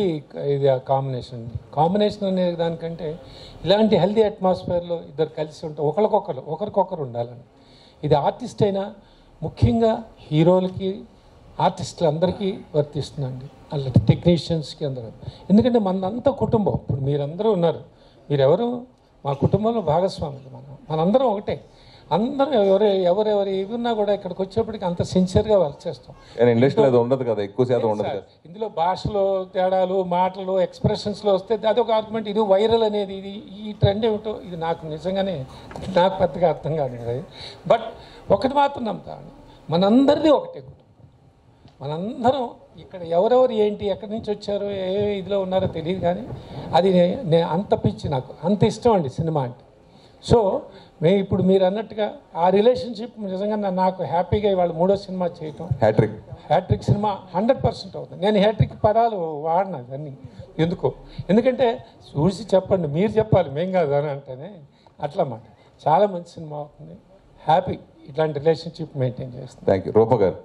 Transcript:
ఇది కాంబినేషన్ అనే దానికంటే ఇలాంటి హెల్దీ అట్మాస్ఫియర్లో ఇద్దరు కలిసి ఉంటే ఒకరికొకరు ఉండాలని. ఇది ఆర్టిస్ట్ అయినా ముఖ్యంగా హీరోలకి ఆర్టిస్టులు అందరికీ వర్తిస్తుందండి, అలాంటి టెక్నీషియన్స్కి అందరూ. ఎందుకంటే మనంతా కుటుంబం. ఇప్పుడు మీరందరూ ఉన్నారు, మీరెవరు మా కుటుంబంలో భాగస్వాములు. మనందరం ఒకటే. అందరం ఎవరెవరు ఏవి ఉన్నా కూడా ఇక్కడికి వచ్చేప్పటికి అంత సిన్సియర్గా వర్క్ చేస్తాం. ఇండస్ట్రీలో ఉండదు కదా, ఎక్కువ శాతం ఉండదు కదా. ఇందులో భాషలో తేడాలు, మాటలు, ఎక్స్ప్రెషన్స్లో వస్తే అదొక ఆర్గ్యుమెంట్. ఇది వైరల్ అనేది, ఇది ఈ ట్రెండ్ ఏమిటో ఇది నాకు నిజంగానే నాకు పెద్దగా అర్థం కాదు కదా. బట్ ఒకటి మాత్రం నమ్ముతాను, మనందరిది ఒకటే కుటుంబం. మనందరం ఇక్కడ ఎవరెవరు ఏంటి ఎక్కడి నుంచి వచ్చారో ఏ ఇదిలో ఉన్నారో తెలియదు, కానీ అది అంత పిచ్చి, నాకు అంత ఇష్టం అండి సినిమా అంటే. సో ఇప్పుడు మీరు అన్నట్టుగా ఆ రిలేషన్షిప్ నిజంగా నాకు హ్యాపీగా ఇవాళ 3వ సినిమా చేయటం. హ్యాట్రిక్ సినిమా 100% అవుతుంది. నేను హ్యాట్రిక్ పదాలు వాడినా అన్నీ ఎందుకంటే చూసి చెప్పండి, మీరు చెప్పాలి, మేం కాదు అని అంటేనే అట్లా మాట. చాలా మంచి సినిమా అవుతుంది. హ్యాపీ ఇట్లాంటి రిలేషన్షిప్ మెయింటైన్ చేస్తాను. థ్యాంక్ యూ రూప గారు.